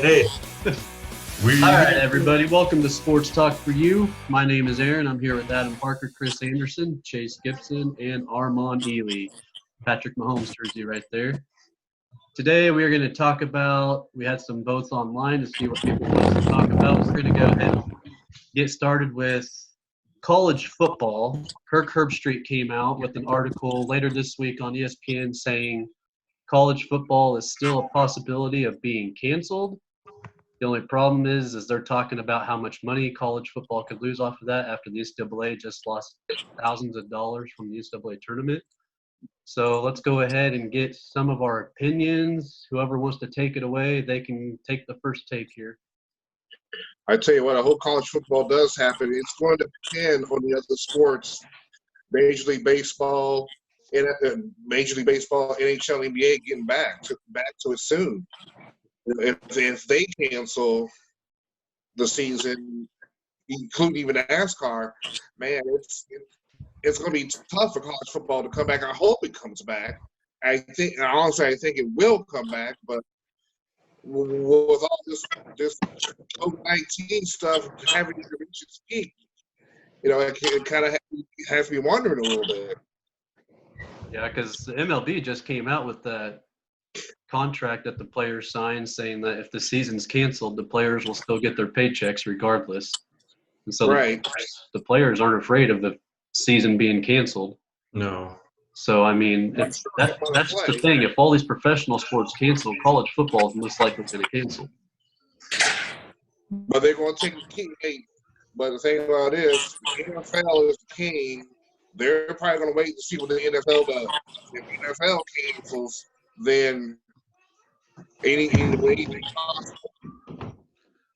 Hey, All right, everybody. Welcome to Sports Talk for You. My name is Aaron. I'm here with Adam Parker, Chris Anderson, Chase Gibson, and Armand Ely. Patrick Mahomes jersey right there. Today we are going to talk about, we had some votes online to see what people want us to talk about. We're going to go ahead and get started with college football. Kirk Herbstreit came out with an article later this week on ESPN saying college football is still a possibility of being canceled. The only problem is they're talking about how much money college football could lose off of that after the NCAA just lost thousands of dollars from the NCAA tournament. So let's go ahead and get some of our opinions. Whoever wants to take it away, they can take the first take here. I tell you what, I hope college football does happen. It's going to depend on the other sports, Major League Baseball, NHL, NBA getting back to it soon. If they cancel the season, including even NASCAR, man, it's going to be tough for college football to come back. I hope it comes back. I think it will come back, but with all this COVID-19 stuff having to reach its peak, it kind of has me wondering a little bit. Yeah, because the MLB just came out with the contract that the players signed saying that if the season's canceled, the players will still get their paychecks regardless. And so the players aren't afraid of the season being canceled. no. So, I mean, that's the thing. If all these professional sports cancel, college football is most likely going to cancel. But they're going to take the king. Hey, but the thing about it is, the NFL is the king. They're probably going to wait to see what the NFL does. If the NFL cancels, then anything possible.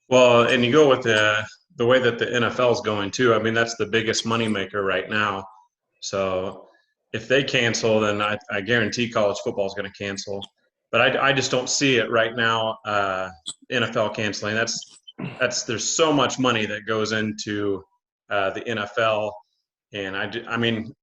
Well, and you go with the way that the NFL is going too. I mean, that's the biggest moneymaker right now. So if they cancel, then I guarantee college football is going to cancel. But I just don't see it right now. NFL canceling. There's so much money that goes into the NFL, and I mean,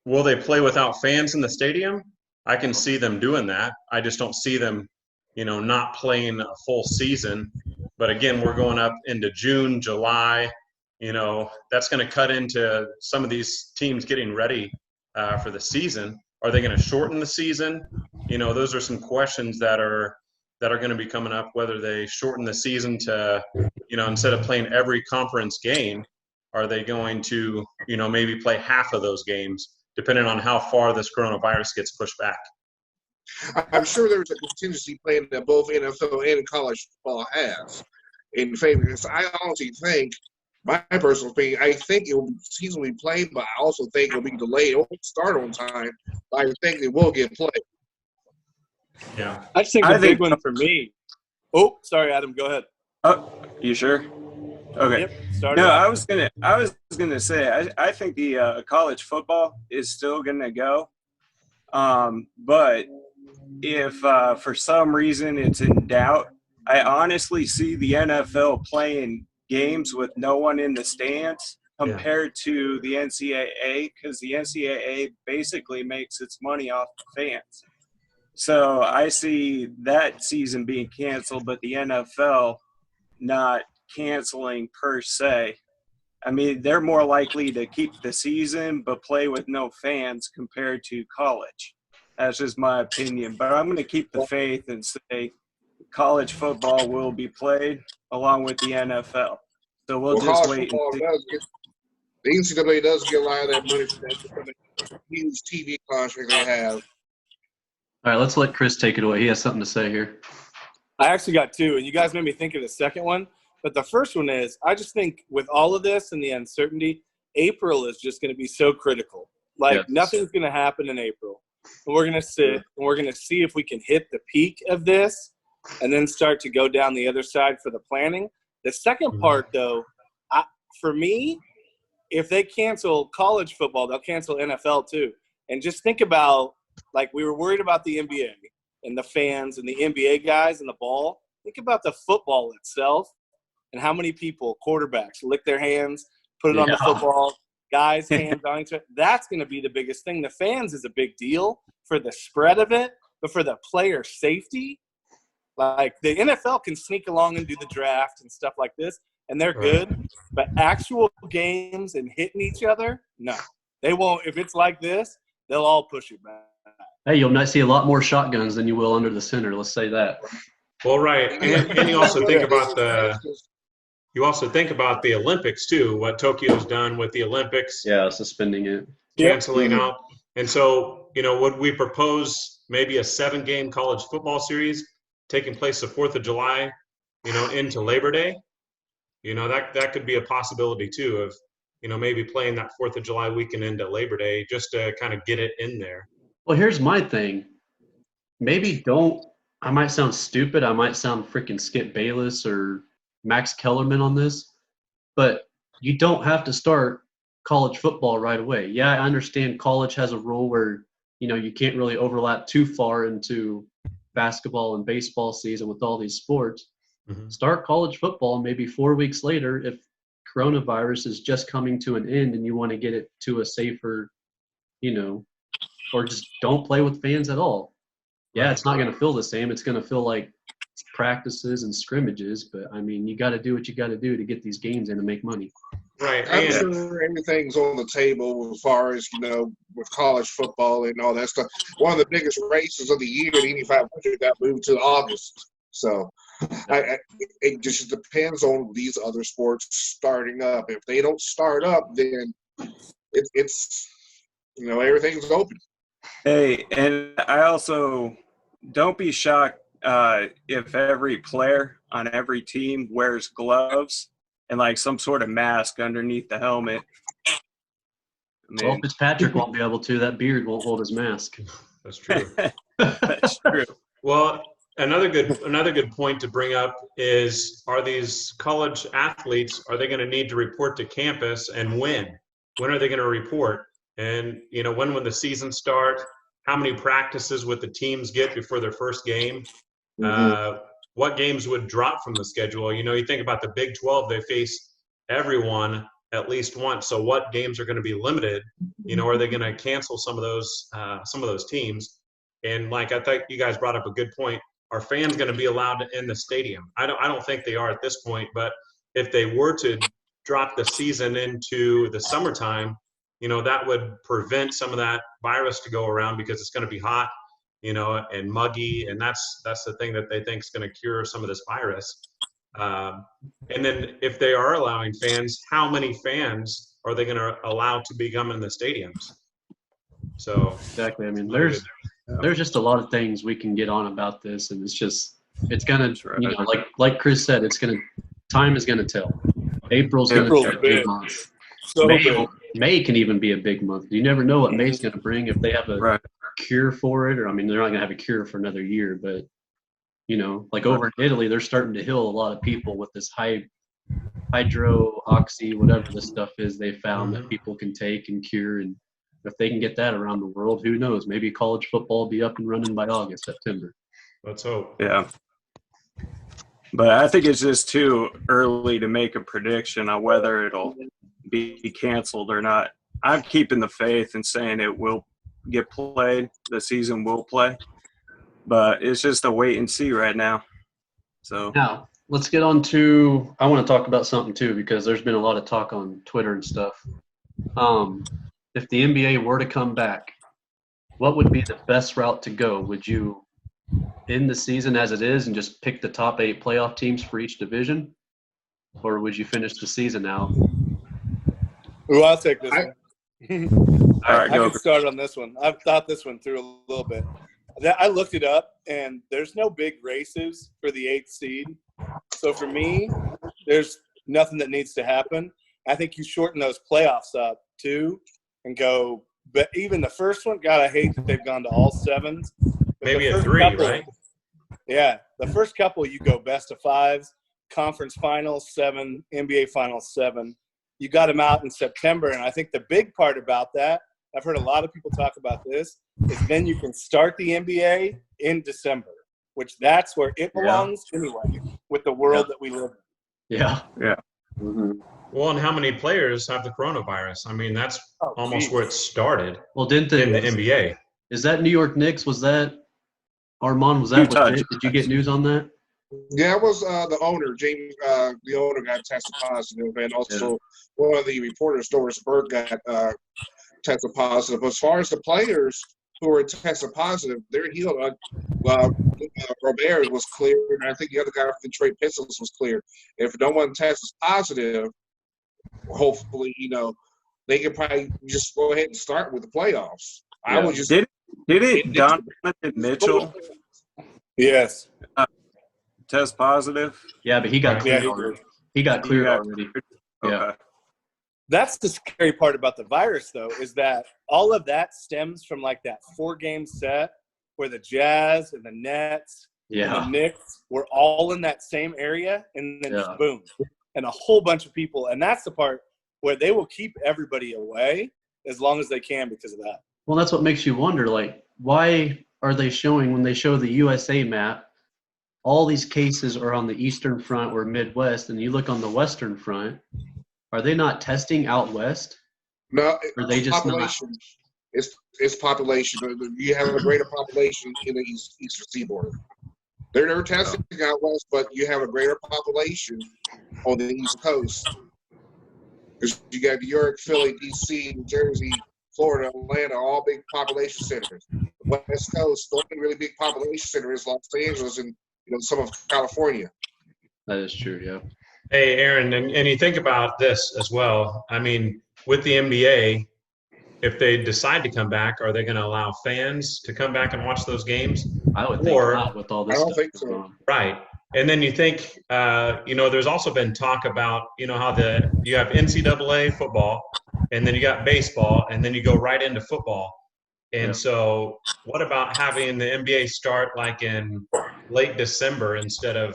will they play without fans in the stadium? I can see them doing that. I just don't see them, not playing a full season. But again, we're going up into June, July. That's going to cut into some of these teams getting ready for the season. Are they going to shorten the season? Those are some questions that are going to be coming up, whether they shorten the season to, instead of playing every conference game, are they going to, maybe play half of those games, depending on how far this coronavirus gets pushed back? I'm sure there's a contingency plan that both NFL and college football has in favor. I honestly think, my personal opinion, I think it will seasonally played, but I also think it will be delayed. It won't start on time, but I think it will get played. Yeah. I just think the big one for me. Oh, sorry, Adam. Go ahead. Oh, you sure? Okay. Yep. Start No, off. I was gonna say I think the college football is still gonna go, but if for some reason it's in doubt, I honestly see the NFL playing games with no one in the stands compared to the NCAA, because the NCAA basically makes its money off the fans. So I see that season being canceled, but the NFL not canceling per se. I mean, they're more likely to keep the season but play with no fans compared to college. That's just my opinion. But I'm going to keep the faith and say college football will be played along with the NFL. So we'll just wait. The NCAA does get a lot of that money from that huge TV contract they have. All right, let's let Chris take it away. He has something to say here. I actually got two, and you guys made me think of the second one. But the first one is, I just think with all of this and the uncertainty, April is just going to be so critical. Nothing's going to happen in April. And we're going to sit and we're going to see if we can hit the peak of this and then start to go down the other side for the planning. The second part, though, for me, if they cancel college football, they'll cancel NFL too. And just think about, we were worried about the NBA and the fans and the NBA guys and the ball. Think about the football itself and how many people, quarterbacks, lick their hands, put it on the football, guys' hands on each other. That's going to be the biggest thing. The fans is a big deal for the spread of it, but for the player safety, Like the NFL can sneak along and do the draft and stuff like this, and they're good. But actual games and hitting each other, no, they won't. If it's like this, they'll all push it back. Hey, you'll not see a lot more shotguns than you will under the center. Let's say that. Well, right, and you also think about the Olympics too. What Tokyo's done with the Olympics, Suspending it, canceling out, and so would we propose maybe a 7-game college football series taking place the 4th of July, into Labor Day? That could be a possibility too of maybe playing that 4th of July weekend into Labor Day just to kind of get it in there. Well, here's my thing. Maybe don't. I might sound stupid. I might sound freaking Skip Bayless or Max Kellerman on this, but you don't have to start college football right away. Yeah, I understand college has a rule where, you can't really overlap too far into basketball and baseball season with all these sports. Mm-hmm. Start college football maybe 4 weeks later if coronavirus is just coming to an end and you want to get it to a safer, or just don't play with fans at all. Yeah, it's not going to feel the same. It's going to feel like practices and scrimmages, but I mean, you got to do what you got to do to get these games in to make money. Right. I'm sure everything's on the table as far as, with college football and all that stuff. One of the biggest races of the year, the Indy 500, got moved to August. So it just depends on these other sports starting up. If they don't start up, then it's everything's open. Hey, and I also don't be shocked if every player on every team wears gloves and like some sort of mask underneath the helmet. Well, Fitzpatrick won't be able to. That beard won't hold his mask. That's true. That's true. Well, another good point to bring up is, are these college athletes, are they going to need to report to campus, and when? When are they going to report? And, when would the season start? How many practices would the teams get before their first game? Mm-hmm. What games would drop from the schedule? You think about the Big 12, they face everyone at least once. So what games are going to be limited? Are they going to cancel some of those teams? And like, I think you guys brought up a good point. Are fans going to be allowed in the stadium? I don't think they are at this point, but if they were to drop the season into the summertime, that would prevent some of that virus to go around because it's going to be hot, and muggy. And that's the thing that they think is going to cure some of this virus. And then if they are allowing fans, how many fans are they going to allow to become in the stadiums? So exactly. I mean, there's just a lot of things we can get on about this, and it's going to, like Chris said, time is going to tell. April's going to be a big month. So May can even be a big month. You never know what May's going to bring if they have a cure for it, or they're not going to have a cure for another year. But like over in Italy, they're starting to heal a lot of people with this hydroxy, whatever this stuff is. They found that people can take and cure, and if they can get that around the world, who knows? Maybe college football will be up and running by August, September. Let's hope. Yeah. But I think it's just too early to make a prediction on whether it'll be canceled or not. I'm keeping the faith and saying it will get played. The season will play. But it's just a wait and see right now. So now let's get on to – I want to talk about something too, because there's been a lot of talk on Twitter and stuff. If the NBA were to come back, what would be the best route to go? Would you end the season as it is and just pick the top 8 playoff teams for each division? Or would you finish the season out? Ooh, I'll take this one. all right, I can start on this one. I've thought this one through a little bit. I looked it up, and there's no big races for the 8th seed. So for me, there's nothing that needs to happen. I think you shorten those playoffs up too and go. But even the first one, God, I hate that they've gone to all 7s. Maybe a 3, right? Yeah, the first couple you go best of 5s, conference finals 7, NBA finals 7. You got them out in September, and I think the big part about that, I've heard a lot of people talk about this, is then you can start the NBA in December, which that's where it belongs anyway, with the world that we live in. Yeah. Yeah. Mm-hmm. Well, and how many players have the coronavirus? I mean, that's almost where it started. Well, in the NBA. Is that New York Knicks? Was that Armand, was that legit? Did you get news on that? Yeah, it was the owner, James. The owner got tested positive, and also one of the reporters, Doris Burke, got tested positive. But as far as the players who were tested positive, they're healed. Robert was clear, and I think the other guy from the Detroit Pistons was clear. If no one tests positive, hopefully, they could probably just go ahead and start with the playoffs. Yeah. I would just Did it Donovan Mitchell Yes. test positive? Yeah, but he got Yeah, cleared already. He got cleared already. Okay. Yeah. That's the scary part about the virus, though, is that all of that stems from like that 4-game set where the Jazz and the Nets and the Knicks were all in that same area, and then just boom, and a whole bunch of people. And that's the part where they will keep everybody away as long as they can because of that. Well, that's what makes you wonder, like, why are they showing, when they show the USA map, all these cases are on the Eastern Front or Midwest, and you look on the Western Front, are they not testing out West? No, or are they just population. It's population. You have a greater population in the Eastern Seaboard. They're testing out West, but you have a greater population on the East Coast. Because you got New York, Philly, D.C., New Jersey, Florida, Atlanta, all big population centers. The West Coast, the only really big population center is Los Angeles and some of California. That is true, yeah. Hey, Aaron, and you think about this as well. I mean, with the NBA, if they decide to come back, are they going to allow fans to come back and watch those games? I would think not with all this stuff. I don't think so. Right. And then you think, there's also been talk about, how you have NCAA football, and then you got baseball, and then you go right into football. And so what about having the NBA start like in late December instead of,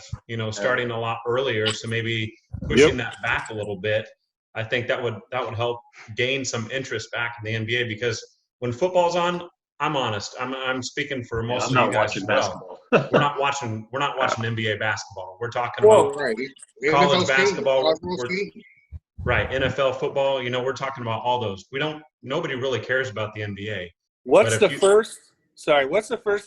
starting a lot earlier? So maybe pushing that back a little bit. I think that would help gain some interest back in the NBA, because when football's on, I'm honest. I'm speaking for most of you guys as well. We're not watching NBA basketball. We're talking about college basketball. Right, NFL football. We're talking about all those. Nobody really cares about the NBA. What's the first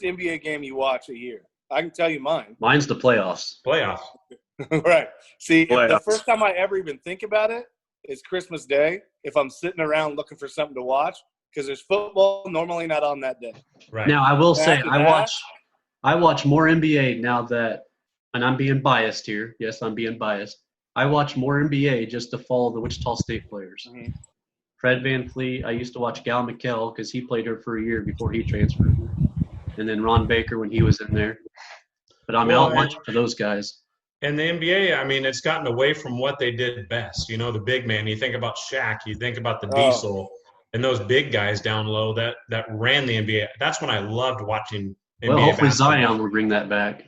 NBA game you watch a year? I can tell you mine. Mine's the playoffs. Right. See, the first time I ever even think about it is Christmas Day, if I'm sitting around looking for something to watch, because there's football normally not on that day. Right. Now, I will say I watch more NBA now that, and I'm being biased here. Yes, I'm being biased. I watch more NBA just to follow the Wichita State players. Mm-hmm. Fred VanVleet, I used to watch Gal McKell because he played here for a year before he transferred. And then Ron Baker when he was in there. But I'm out watching for those guys. And the NBA, I mean, it's gotten away from what they did best. The big man. You think about Shaq. You think about the Diesel. And those big guys down low that ran the NBA. That's when I loved watching NBA hopefully basketball. Zion will bring that back.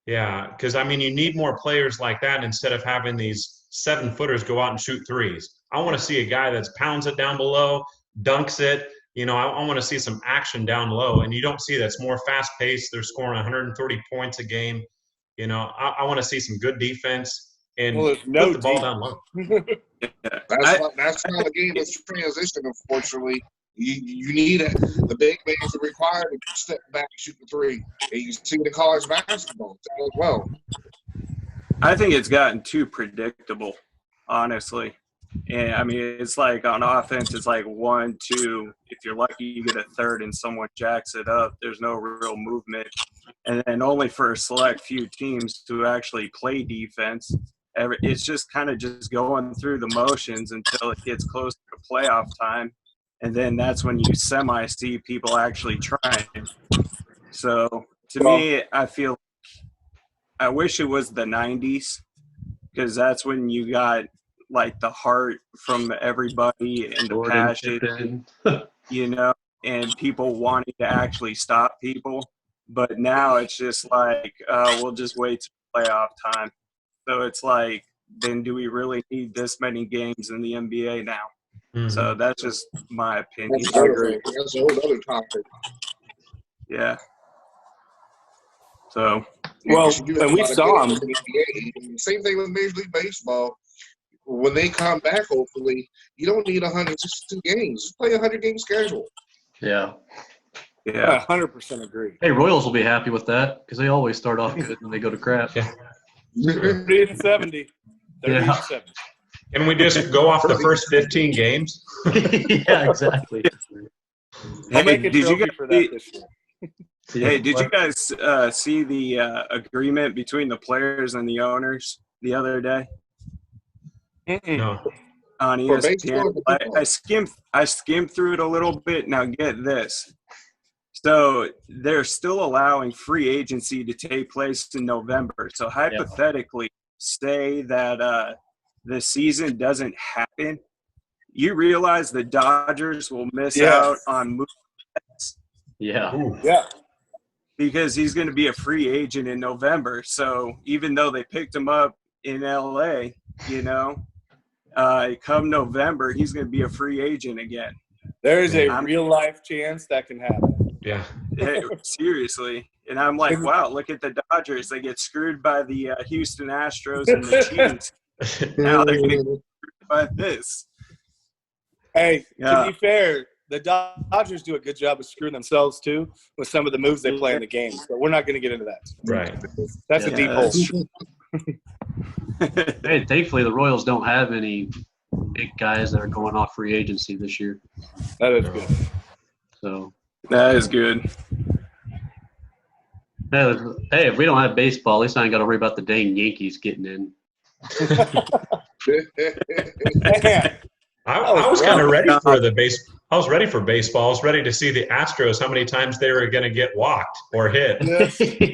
Yeah, because, you need more players like that instead of having these 7-footers go out and shoot threes. I want to see a guy that pounds it down below, dunks it. I want to see some action down low. And you don't see that. It's more fast-paced. They're scoring 130 points a game. I want to see some good defense and put the ball down low. That's how the game is transitioned, unfortunately. You need the big man is required to step back and shoot the three. And you see the college basketball as well. I think it's gotten too predictable, honestly. And, it's like on offense, it's like 1, 2. If you're lucky, you get a third and someone jacks it up. There's no real movement. And then only for a select few teams to actually play defense. It's just kind of just going through the motions until it gets close to playoff time. And then that's when you see people actually trying. So to me, I wish it was the 90s, because that's when you got like the heart from everybody and the passion, and people wanting to actually stop people. But now it's just like, we'll just wait till playoff time. So it's like, then do we really need this many games in the NBA now? Mm-hmm. So that's just my opinion. That's a whole other topic. Yeah. So, and we saw them. Same thing with Major League Baseball. When they come back, hopefully, you don't need 162 games. Just play a 100-game schedule. Yeah. Yeah. 100% agree. Hey, Royals will be happy with that because they always start off good and they go to crap. Yeah. 30-70. 30-70. Can we just go off the first 15 games? Yeah, exactly. I'll make a did you trophy guys for that this year. Hey, did you guys see the agreement between the players and the owners the other day No. on For ESPN? baseball or football? I skimmed through it a little bit. Now get this. So they're still allowing free agency to take place in November. So hypothetically, say that the season doesn't happen, you realize the Dodgers will miss out on moves Yeah. Yeah. because he's going to be a free agent in November. So even though they picked him up in LA, come November, he's going to be a free agent again. There is a real-life chance that can happen. Yeah. Hey, seriously. And I'm like, wow, look at the Dodgers. They get screwed by the Houston Astros and the Chiefs. Now they're going to get screwed by this. Hey, Yeah. to be fair, the Dodgers do a good job of screwing themselves, too, with some of the moves they play in the game. But we're not going to get into that. Right. That's a deep hole. Hey, thankfully the Royals don't have any big guys that are going off free agency this year. That is good. So That is good. hey, if we don't have baseball, at least I ain't got to worry about the dang Yankees getting in. Man, I was kind of ready for the base. I was ready for baseball. I was ready to see the Astros, how many times they were going to get walked or hit.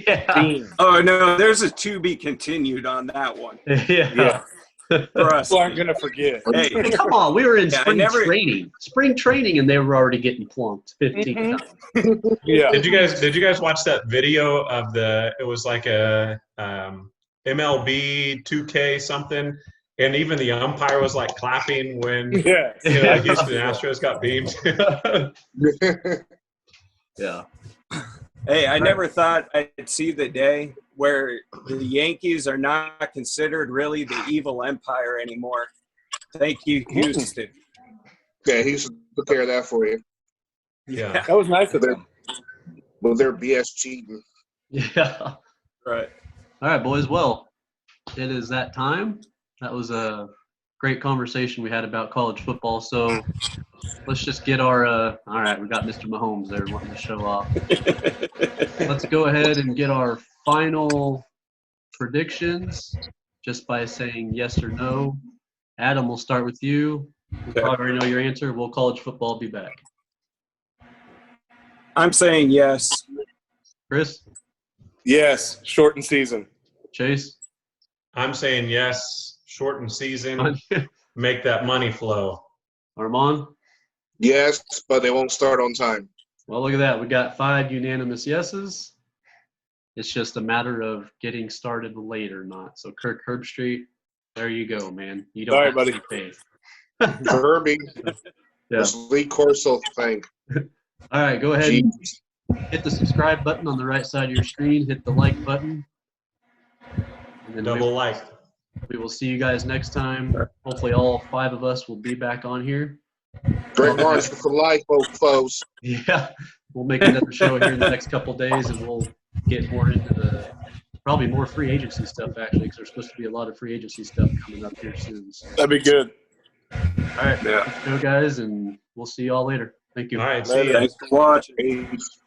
Yeah. Oh, no, there's a to be continued on that one. Yeah. For us. people aren't going to forget. Hey, Hey, come on, we were in Yeah, I spring never- training. Spring training, and they were already getting plunked 15 times. Yeah. Did you guys watch that video of it was like a MLB 2K something, and even the umpire was like clapping when Yeah. the Houston Astros got beamed. Yeah. Hey, I never thought I'd see the day where the Yankees are not considered really the evil empire anymore. Thank you, Houston. Yeah, he should took care of that for you. Yeah. That was nice of them. With their BS cheating. Yeah. Right. All right, boys. Well, it is that time. That was a great conversation we had about college football. So let's just get our all right, we got Mr. Mahomes there wanting to show off. Let's go ahead and get our final predictions just by saying yes or no. Adam, we'll start with you. We probably already know your answer. Will college football be back? I'm saying yes. Chris? Yes. Shortened season. Chase? I'm saying yes, shortened season, make that money flow. Armand? Yes, but they won't start on time. Well, look at that. We got 5 unanimous yeses. It's just a matter of getting started late or not. So, Kirk Herbstreit, there you go, man. You don't All right, have buddy. to be faith. Kirby, Yeah. this Lee Corso thing. All right, go ahead and Jeez. hit the subscribe button on the right side of your screen. Hit the like button. And then Double like. we will see you guys next time. Hopefully all 5 of us will be back on here. Greg Marshall for life, folks. Yeah, we'll make another show here in the next couple days, and we'll get more into probably more free agency stuff, actually, because there's supposed to be a lot of free agency stuff coming up here soon. So. That'd be good. All right, let's go, guys, and we'll see you all later. Thank you. All right, see ya. Thanks for watching. Peace.